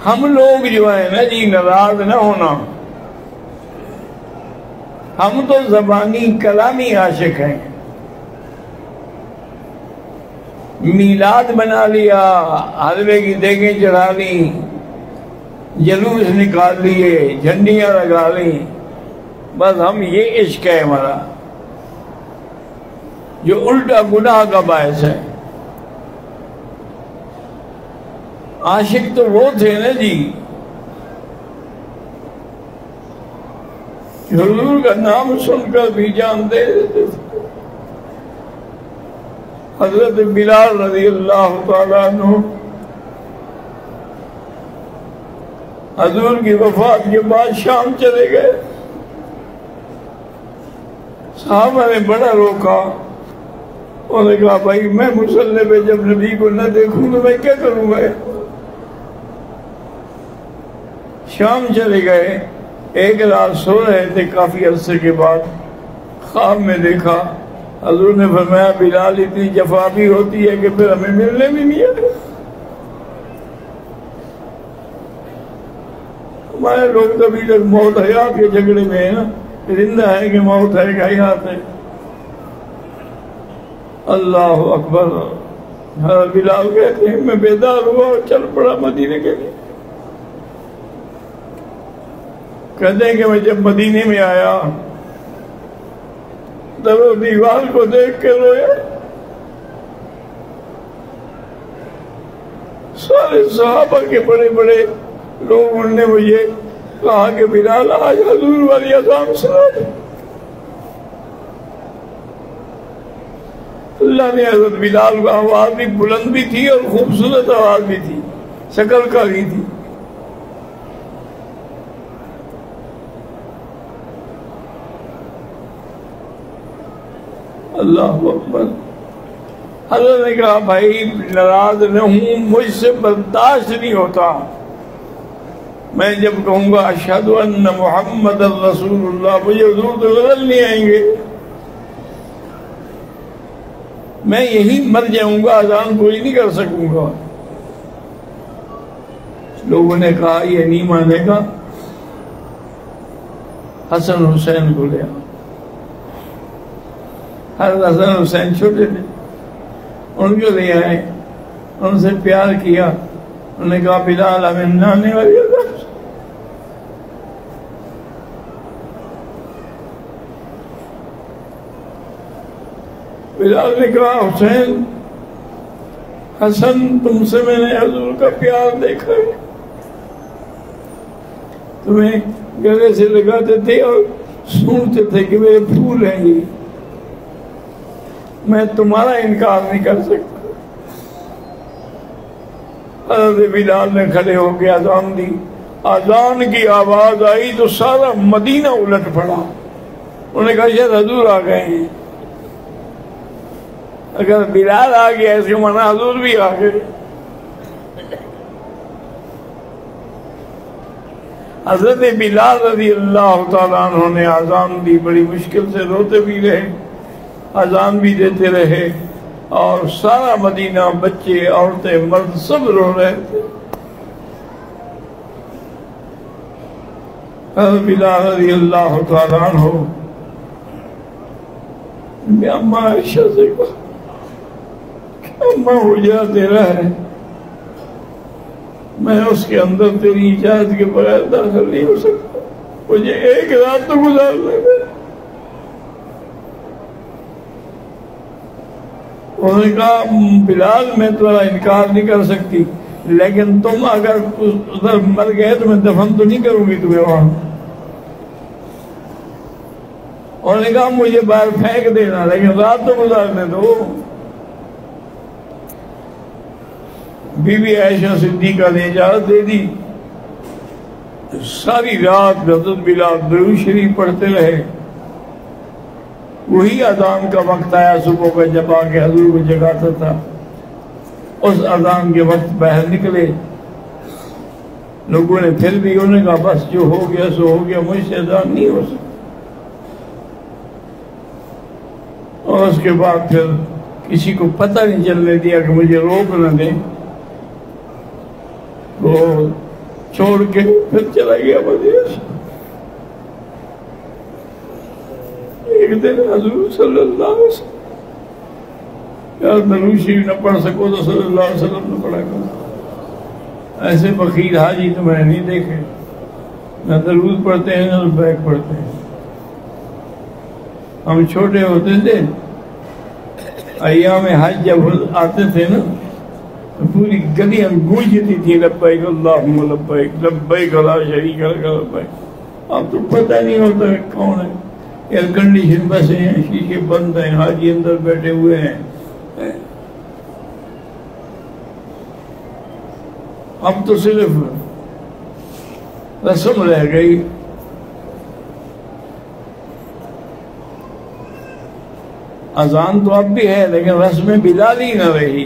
ہم لوگ جو ہے نا جی ناراض نہ ہونا، ہم تو زبانی کلامی عاشق ہیں، میلاد بنا لیا، حلوے کی دیگیں چڑھا لی، جلوس نکال لیے، جھنڈیاں لگا لی، بس ہم یہ عشق ہے ہمارا جو الٹا گناہ کا باعث ہے۔ عاشق تو وہ تھے نا جی حضور کا نام سن کر بھی جانتے تھے۔ حضرت بلال رضی اللہ تعالیٰ عنہ حضور کی وفات کے بعد شام چلے گئے، صحابہ نے بڑا روکا، انہوں نے کہا بھائی میں مصلی پہ جب نبی کو نہ دیکھوں تو میں کیا کروں گا؟ شام چلے گئے، ایک رات سو رہے تھے، کافی عرصے کے بعد خواب میں دیکھا، حضور نے فرمایا بلال اتنی جفا بھی ہوتی ہے کہ پھر ہمیں ملنے بھی نہیں آتے۔ ہمارے لوگ کبھی تک موت حیات کے جھگڑے میں ہیں نا، زندہ ہے کہ موت ہے کہ حیات ہے۔ اللہ اکبر۔ حضرت بلال کہتے ہیں میں بیدار ہوا اور چل پڑا مدینے کے لیے۔ کہتے ہیں کہ میں جب مدینے میں آیا تب دیوار کو دیکھ کے رویا، سارے صحابہ کے بڑے بڑے لوگ انہوں نے مجھے کہا کہ بلال آج حضور والی اذان سنا دے۔ اللہ نے حضرت بلال کا آواز بھی بلند بھی تھی اور خوبصورت آواز بھی تھی، شکل کا بھی تھی۔ اللہ اکبر۔ حضرت نے کہا بھائی ناراض نہ ہوں، مجھ سے برداشت نہیں ہوتا، میں جب کہوں گا اشہد ان محمد الرسول اللہ، مجھے حضور تو نظر نہیں آئیں گے، میں یہی مر جاؤں گا، اذان کوئی نہیں کر سکوں گا۔ لوگوں نے کہا یہ نہیں مانے گا، حسن حسین کو لیا۔ حضرت حسن حسین چھوٹے تھے، ان کو لے آئے، ان سے پیار کیا، انہوں نے کہا بلال ہمیں نانے والی اذان۔ بلال نے کہا حسین حسن تم سے میں نے حضور کا پیار دیکھا ہے، تمہیں گلے سے لگاتے تھے اور سنتے تھے کہ میرے پھول ہیں یہ، میں تمہارا انکار نہیں کر سکتا۔ حضرت بلال نے کھڑے ہو کے اذان دی، اذان کی آواز آئی تو سارا مدینہ الٹ پڑا، انہوں نے کہا شاید حضور آ گئے ہیں۔ اگر بلال آ گیا اس کے معنی حضور بھی آ گئے۔ حضرت بلال رضی اللہ تعالیٰ عنہ نے اذان دی، بڑی مشکل سے روتے بھی رہے، اذان بھی دیتے رہے، اور سارا مدینہ بچے عورتیں مرد سب رو رہے تھے۔ حضرت بلال رضی اللہ تعالیٰ عنہ میں اماں عائشہ سے کہا اماں حجرہ تیرا ہے، میں اس کے اندر تیری اجازت کے بغیر داخل نہیں ہو سکتا، مجھے ایک رات تو گزارنے دے۔ انہوں نے کہا بلال میں تمہارا انکار نہیں کر سکتی، لیکن تم اگر ادھر مر گئے تو میں دفن تو نہیں کروں گی تمہیں وہاں۔ انہوں نے کہا مجھے باہر پھینک دینا لیکن رات تو گزارنے دو۔ بی بی عائشہ صدیقہ نے اجازت دے دی، ساری رات حضرت بلال درود شریف پڑھتے رہے۔ وہی اذان کا وقت آیا صبح کا جب آ کے حضور کو جگاتا تھا، اس اذان کے وقت باہر نکلے، لوگوں نے پھر بھی انہوں نے کہا بس جو ہو گیا سو ہو گیا، مجھ سے اذان نہیں ہو سکتا۔ اور اس کے بعد پھر کسی کو پتہ نہیں چلنے دیا کہ مجھے روک نہ دیں، تو چھوڑ کے پھر چلا گیا مدینہ سے۔ ایک دن حضور صلی اللہ علیہ وسلم یار درود شریف نہ پڑھ سکو تو صلی اللہ علیہ وسلم نے پڑھا کرو۔ ایسے بخیل حاجی تو میں نے نہیں دیکھے، نہ درود پڑھتے ہیں نہ لبیک پڑھتے ہیں۔ ہم چھوٹے ہوتے تھے، ایام حج جب آتے تھے نا تو پوری گلیاں گونجتی تھی لبیک اللہم لبیک لبیک لا شریک لک لبیک۔ اب تو پتہ نہیں ہوتا ہے کون ہے، ایئر کنڈیشن بسیں ہیں، شیشے بند ہیں، حاجی اندر بیٹھے ہوئے ہیں۔ اب تو صرف رسم رہ گئی۔ اذان تو اب بھی ہے لیکن رسم بلالی نہ رہی۔